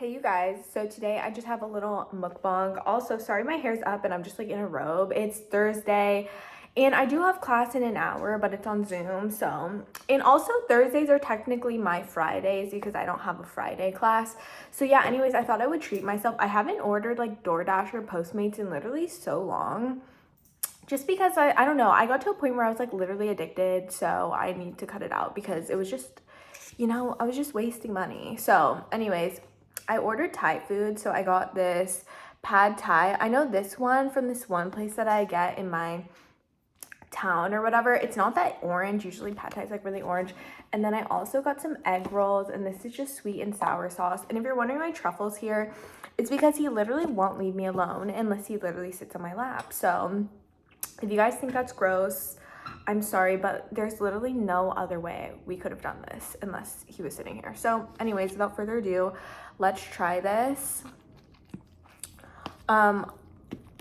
Hey you guys, so today I just have a little mukbang. Also, sorry my hair's up and I'm just like in a robe. It's Thursday and I do have class in an hour, but it's on Zoom. And also Thursdays are technically my Fridays because I don't have a Friday class. So yeah, anyways, I thought I would treat myself. I haven't ordered like DoorDash or Postmates in literally so long. Just because I don't know, I got to a point where I was like literally addicted, so I need to cut it out because it was just, I was just wasting money. So anyways, I ordered Thai food, so I got this pad Thai. I know this one from this one place that I get in my town or whatever. It's not that orange. Usually pad Thai is like really orange. And then I also got some egg rolls, and this is just sweet and sour sauce. And if you're wondering why Truffle's here, it's because he literally won't leave me alone unless he literally sits on my lap. So if you guys think that's gross, I'm sorry, but there's literally no other way we could have done this unless he was sitting here. So anyways, without further ado, let's try this. I'm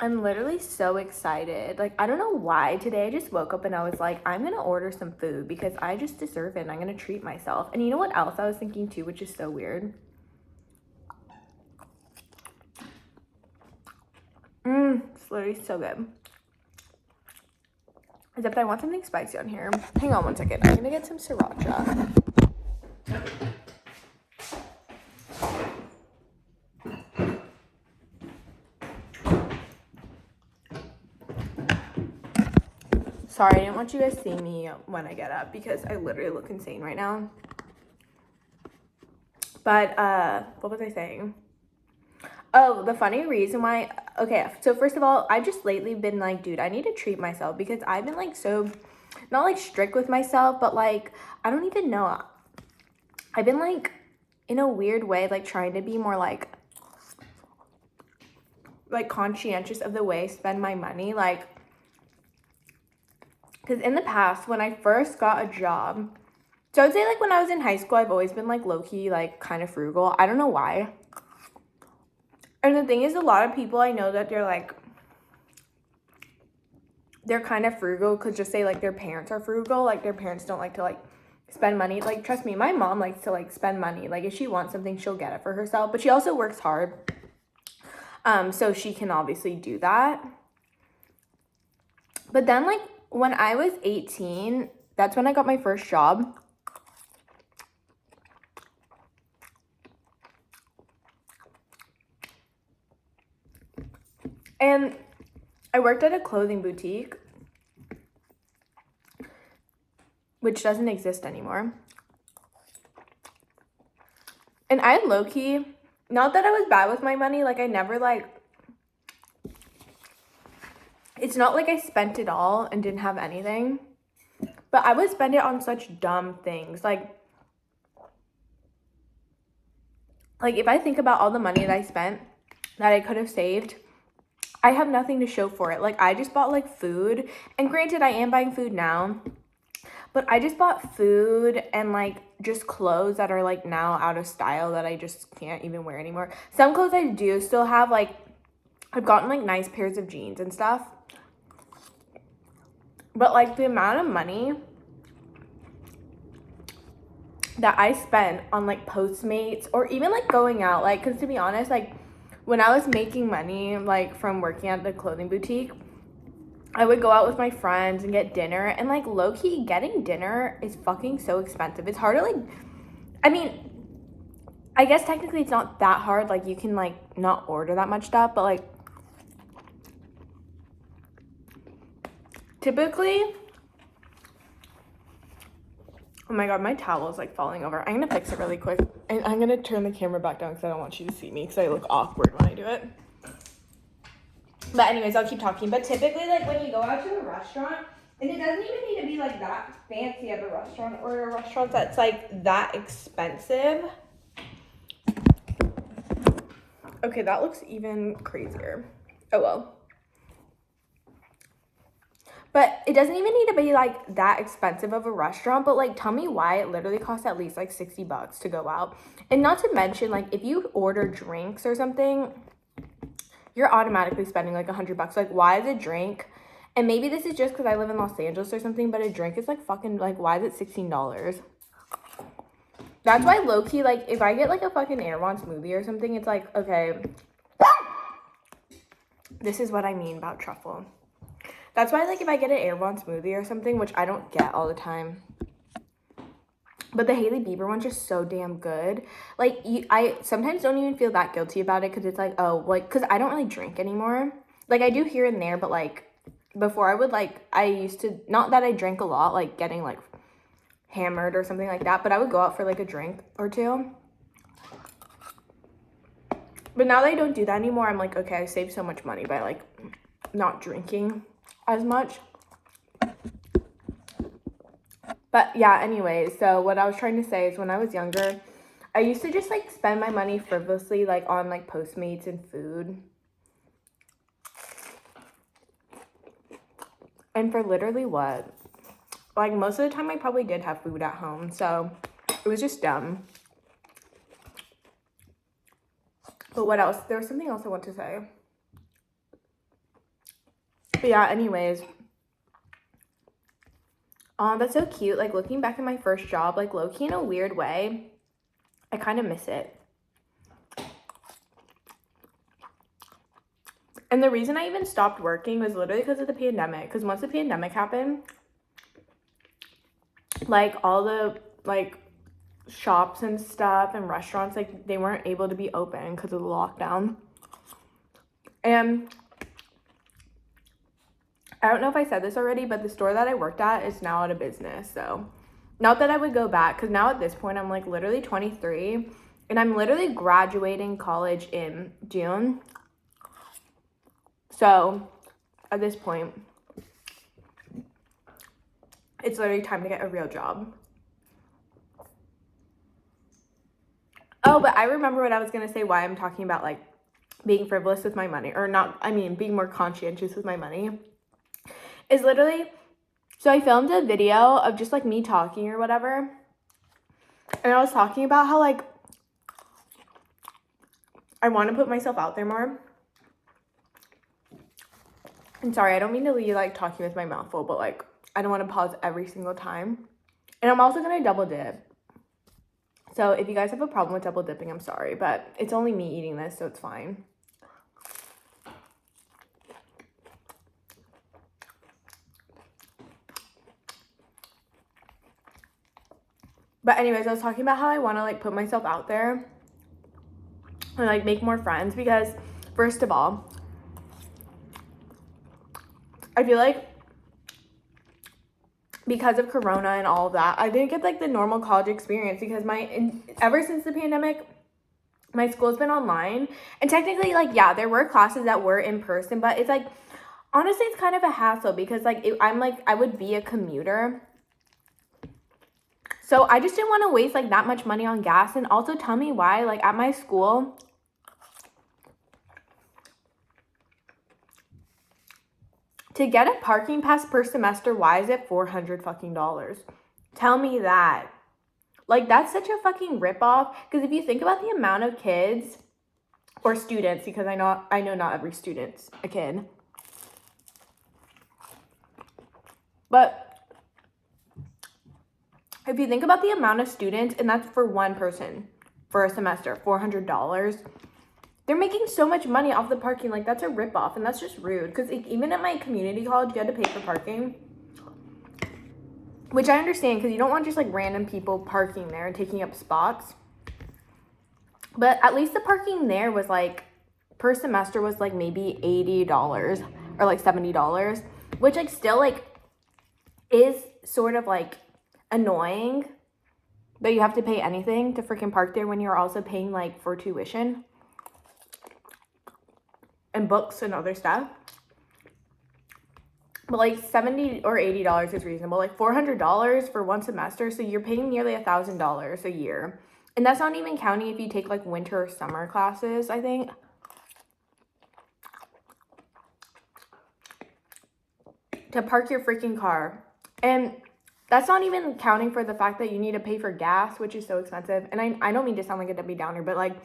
literally so excited. Like, I don't know why. Today I just woke up and I was like, I'm gonna order some food because I just deserve it and I'm gonna treat myself. And you know what else I was thinking too, which is so weird? It's literally so good. Except I want something spicy on here. Hang on one second. I'm gonna get some sriracha. Sorry, I didn't want you guys to see me when I get up because I literally look insane right now. But, what was I saying? Oh, the funny reason why, okay, so first of all, I've just lately been like, dude, I need to treat myself because I've been like so, not like strict with myself, but like, I don't even know. I've been like, in a weird way, like trying to be more like conscientious of the way I spend my money. Like, because in the past, when I first got a job, so I would say like when I was in high school, I've always been like low-key, like kind of frugal. I don't know why. And the thing is, a lot of people I know that they're like, they're kind of frugal because just say like their parents are frugal. Like their parents don't like to like spend money. Like, trust me, my mom likes to like spend money. Like if she wants something, she'll get it for herself. But she also works hard. So she can obviously do that. But then like when I was 18, that's when I got my first job. And I worked at a clothing boutique, which doesn't exist anymore. And I low-key, not that I was bad with my money, like I never like, it's not like I spent it all and didn't have anything, but I would spend it on such dumb things. Like if I think about all the money that I spent that I could have saved, I have nothing to show for it. Like I just bought like food, and granted I am buying food now, but I just bought food and like just clothes that are like now out of style that I just can't even wear anymore. Some clothes I do still have, like I've gotten like nice pairs of jeans and stuff. But like the amount of money that I spent on like Postmates or even like going out, like, because to be honest, like when I was making money like from working at the clothing boutique, I would go out with my friends and get dinner, and like low-key getting dinner is fucking so expensive. It's hard to like, I mean, I guess technically it's not that hard. Like you can like not order that much stuff, but like typically, oh my god, my towel is like falling over. I'm gonna fix it really quick, and I'm gonna turn the camera back down because I don't want you to see me because I look awkward when I do it. But anyways, I'll keep talking. But typically, like when you go out to a restaurant, and it doesn't even need to be like that fancy of a restaurant or a restaurant that's like that expensive. Okay, that looks even crazier. Oh well. But it doesn't even need to be like that expensive of a restaurant, but like tell me why it literally costs at least like $60 to go out. And not to mention, like if you order drinks or something, you're automatically spending like $100. Like why is a drink, and maybe this is just because I live in Los Angeles or something, but a drink is like fucking, like why is it $16? That's why low-key, like, if I get, like, a fucking Erewhon smoothie or something, it's like, okay, this is what I mean about truffle. That's why, like, if I get an Erewhon smoothie or something, which I don't get all the time, but the Hailey Bieber one's just so damn good. Like, I sometimes don't even feel that guilty about it because it's like, oh, like, because I don't really drink anymore. Like, I do here and there, but, like, before I would, like, I used to, not that I drank a lot, like, getting, like, hammered or something like that, but I would go out for, like, a drink or two. But now that I don't do that anymore, I'm like, okay, I saved so much money by, like, not drinking as much. But yeah, anyways, so what I was trying to say is when I was younger, I used to just, like, spend my money frivolously, like, on, like, Postmates and food. And for literally what? Like, most of the time I probably did have food at home, so it was just dumb. But what else? There was something else I want to say. But yeah, anyways. That's so cute. Like, looking back at my first job, like, low-key in a weird way, I kind of miss it. And the reason I even stopped working was literally because of the pandemic. Because once the pandemic happened, like, all the, like, shops and stuff and restaurants, like, they weren't able to be open because of the lockdown. And I don't know if I said this already, but the store that I worked at is now out of business. So not that I would go back, because now at this point I'm like literally 23 and I'm literally graduating college in June. So at this point, it's literally time to get a real job. Oh, but I remember what I was going to say, why I'm talking about, like, being frivolous with my money, or not, I mean, being more conscientious with my money, is literally, so I filmed a video of just, like, me talking or whatever, and I was talking about how, like, I want to put myself out there more. And sorry, I don't mean to be, like, talking with my mouth full, but, like, I don't want to pause every single time. And I'm also going to double dip. So if you guys have a problem with double dipping, I'm sorry, but it's only me eating this, so it's fine. But anyways, I was talking about how I want to, like, put myself out there and, like, make more friends, because first of all, I feel like because of Corona and all of that, I didn't get, like, the normal college experience, because ever since the pandemic, my school's been online. And technically, like, yeah, there were classes that were in person, but it's like, honestly, it's kind of a hassle, because, like, I would be a commuter. So I just didn't want to waste, like, that much money on gas. And also, tell me why, like, at my school, to get a parking pass per semester, why is it $400 fucking dollars? Tell me that. Like, that's such a fucking ripoff. Because if you think about the amount of kids or students, because I know not every student's a kid, but if you think about the amount of students, and that's for one person for a semester, $400, they're making so much money off the parking. Like, that's a ripoff, and that's just rude. Because even at my community college, you had to pay for parking, which I understand, because you don't want just, like, random people parking there and taking up spots. But at least the parking there was, like, per semester was, like, maybe $80 or, like, $70, which, like, still, like, is sort of, like, annoying that you have to pay anything to freaking park there when you're also paying, like, for tuition and books and other stuff. But, like, $70 or $80 is reasonable. Like, $400 for one semester, so you're paying nearly $1,000 a year. And that's not even counting if you take, like, winter or summer classes, I think. To park your freaking car. And that's not even counting for the fact that you need to pay for gas, which is so expensive. And I don't mean to sound like a Debbie Downer, but, like,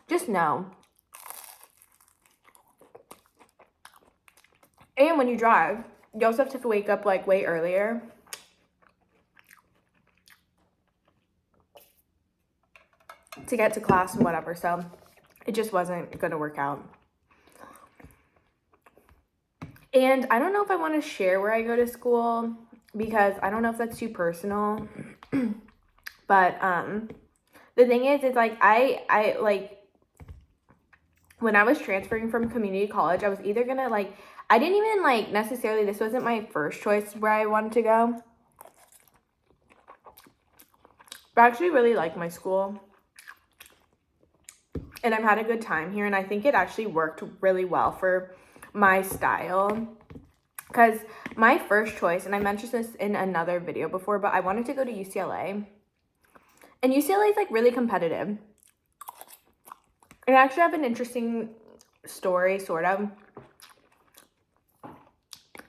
just know. And when you drive, you also have to wake up, like, way earlier. to get to class and whatever. So it just wasn't going to work out. And I don't know if I want to share where I go to school because I don't know if that's too personal. But the thing is, it's like I like when I was transferring from community college, I was either gonna like, I didn't even like necessarily, this wasn't my first choice where I wanted to go. But I actually really like my school. And I've had a good time here. And I think it actually worked really well for my style. Because my first choice, and I mentioned this in another video before, but I wanted to go to UCLA. And UCLA is like really competitive. And I actually have an interesting story, sort of.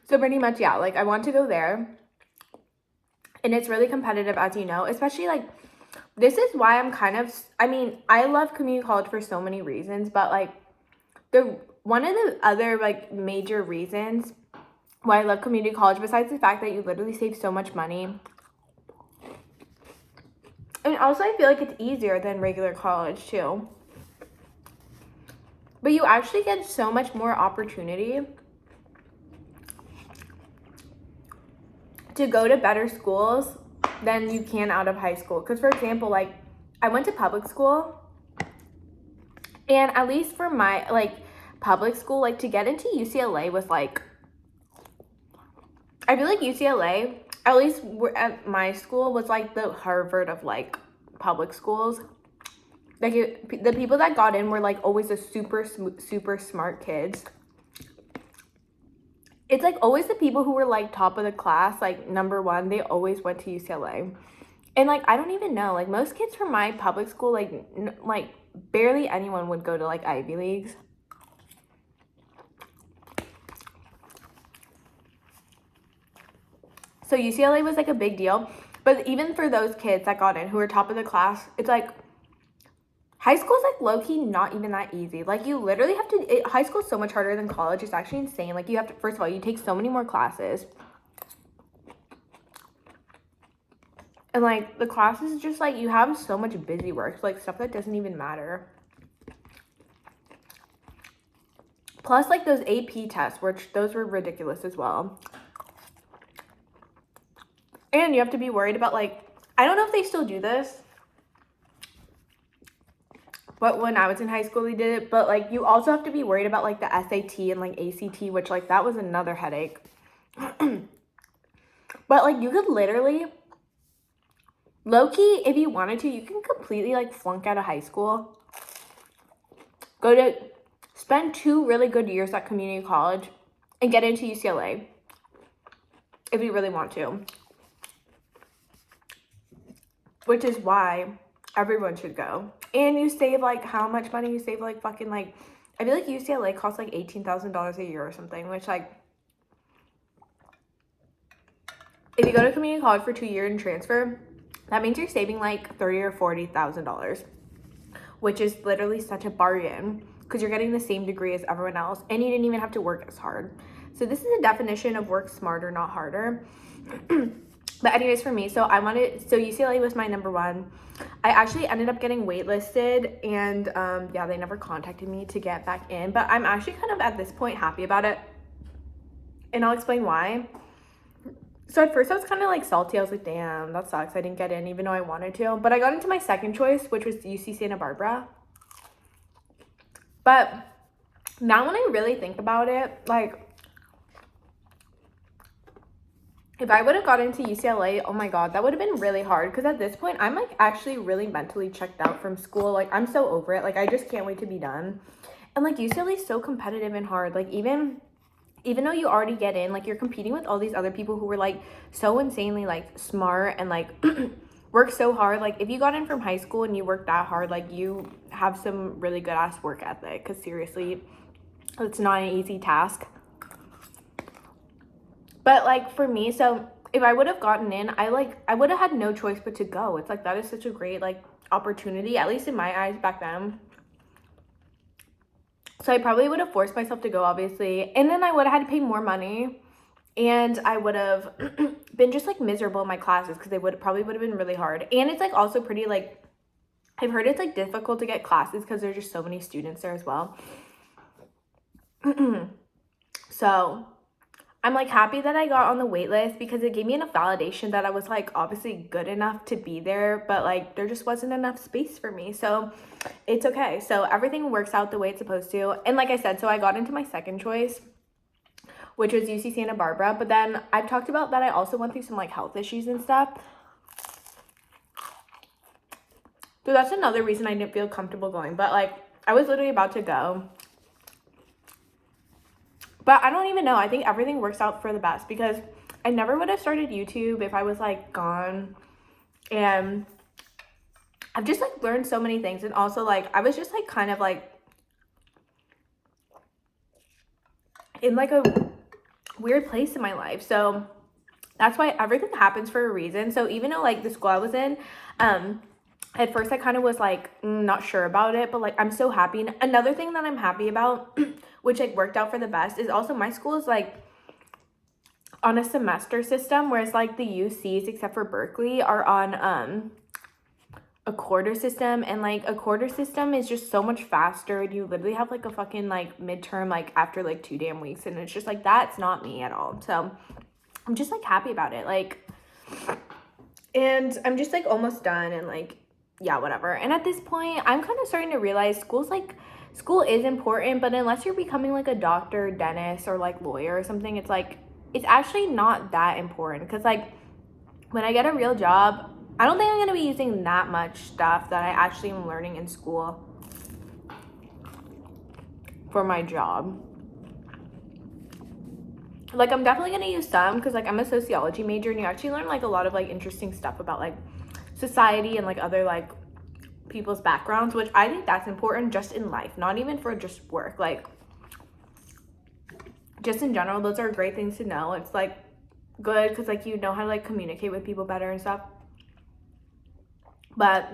So pretty much, yeah, like I want to go there. And it's really competitive, as you know, especially like, this is why I'm kind of, I mean, I love community college for so many reasons, but like one of the other like major reasons why I love community college, besides the fact that you literally save so much money, and also I feel like it's easier than regular college too, but you actually get so much more opportunity to go to better schools than you can out of high school. Because for example, like I went to public school, and at least for my like public school, like to get into UCLA was like, I feel like UCLA, at least at my school, was like the Harvard of like public schools. Like the people that got in were like always the super smart kids. It's like always the people who were like top of the class, like number one, they always went to UCLA. And like I don't even know, like most kids from my public school, like barely anyone would go to like Ivy Leagues. So UCLA was like a big deal. But even for those kids that got in who were top of the class, it's like high school's like low-key not even that easy. Like you literally have to, high school's so much harder than college. It's actually insane. Like you have to, first of all, you take so many more classes. And like the classes, just like you have so much busy work, like stuff that doesn't even matter. Plus like those AP tests, which those were ridiculous as well. And you have to be worried about like, I don't know if they still do this, but when I was in high school they did it. But like you also have to be worried about like the SAT and like ACT, which like that was another headache. But like you could literally, low-key, if you wanted to, you can completely like flunk out of high school, go to spend 2 really good years at community college and get into UCLA if you really want to. Which is why everyone should go. And you save like how much money? You save like fucking like, I feel like UCLA costs like $18,000 a year or something, which like, if you go to community college for 2 years and transfer, that means you're saving like $30,000 or $40,000, which is literally such a bargain because you're getting the same degree as everyone else and you didn't even have to work as hard. So this is a definition of work smarter, not harder. But anyways, for me, so UCLA was my number one. I actually ended up getting waitlisted, and yeah, they never contacted me to get back in, but I'm actually kind of at this point happy about it, and I'll explain why. So at first I was kind of like salty. I was like, damn, that sucks, I didn't get in even though I wanted to. But I got into my second choice, which was UC Santa Barbara. But now when I really think about it, like if I would have got into UCLA, oh my god, that would have been really hard. Because at this point, I'm like actually really mentally checked out from school. Like I'm so over it. Like I just can't wait to be done. And like UCLA is so competitive and hard. Like even though you already get in, like you're competing with all these other people who were like so insanely like smart and like work so hard. Like if you got in from high school and you worked that hard, like you have some really good ass work ethic. Because seriously, it's not an easy task. But like for me, so if I would have gotten in, I would have had no choice but to go. It's like that is such a great like opportunity, at least in my eyes back then. So I probably would have forced myself to go, obviously, and then I would have had to pay more money, and I would have been just like miserable in my classes because they probably would have been really hard. And it's like also pretty like I've heard it's like difficult to get classes because there's just so many students there as well. So I'm like happy that I got on the wait list because it gave me enough validation that I was like obviously good enough to be there, but like there just wasn't enough space for me. So it's okay. So everything works out the way it's supposed to. And like I said, so I got into my second choice, which was UC Santa Barbara. But then I've talked about that I also went through some like health issues and stuff. So that's another reason I didn't feel comfortable going. But like I was literally about to go. But I don't even know. I think everything works out for the best because I never would have started YouTube if I was like gone. And I've just like learned so many things. And also like I was just like kind of like in like a weird place in my life. So that's why everything happens for a reason. So even though like the school I was in, at first I kind of was like not sure about it, but like I'm so happy. And another thing that I'm happy about, which like worked out for the best, is also my school is like on a semester system, whereas like the UCs except for Berkeley are on a quarter system. And like a quarter system is just so much faster. You literally have like a fucking like midterm like after like 2 damn weeks, and it's just like that's not me at all. So I'm just like happy about it, like, and I'm just like almost done, and like yeah, whatever. And at this point I'm kind of starting to realize school is important, but unless you're becoming like a doctor, dentist, or like lawyer or something, it's like it's actually not that important. Because like when I get a real job, I don't think I'm going to be using that much stuff that I actually am learning in school for my job. Like I'm definitely going to use some because like I'm a sociology major, and you actually learn like a lot of like interesting stuff about like society and like other like people's backgrounds, which I think that's important just in life, not even for just work, like just in general. Those are great things to know. It's like good because like you know how to like communicate with people better and stuff. But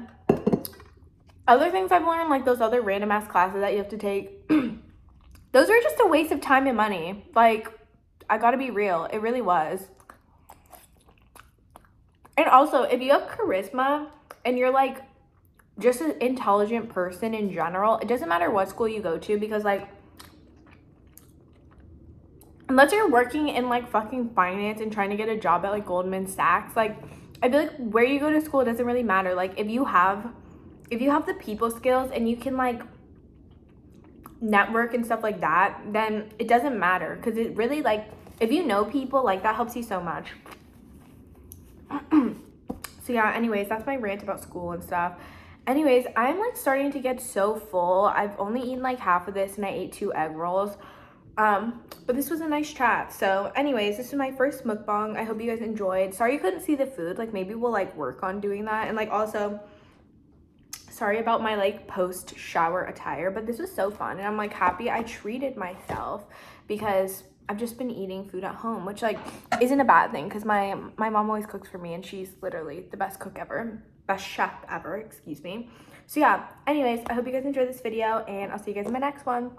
other things I've learned, like those other random ass classes that you have to take, those are just a waste of time and money. Like I gotta be real, it really was. And also if you have charisma and you're like just an intelligent person in general, it doesn't matter what school you go to, because like unless you're working in like fucking finance and trying to get a job at like Goldman Sachs, like I feel like where you go to school doesn't really matter. Like if you have the people skills and you can like network and stuff like that, then it doesn't matter, because it really like if you know people, like that helps you so much. So yeah, anyways, that's my rant about school and stuff. Anyways, I'm like starting to get so full. I've only eaten like half of this and I ate 2 egg rolls. But this was a nice chat. So anyways, this is my first mukbang. I hope you guys enjoyed. Sorry you couldn't see the food. Like maybe we'll like work on doing that. And like also sorry about my like post shower attire, but this was so fun and I'm like happy I treated myself, because I've just been eating food at home, which like isn't a bad thing because my mom always cooks for me and she's literally the best cook ever, best chef ever, excuse me. So yeah, anyways, I hope you guys enjoyed this video and I'll see you guys in my next one.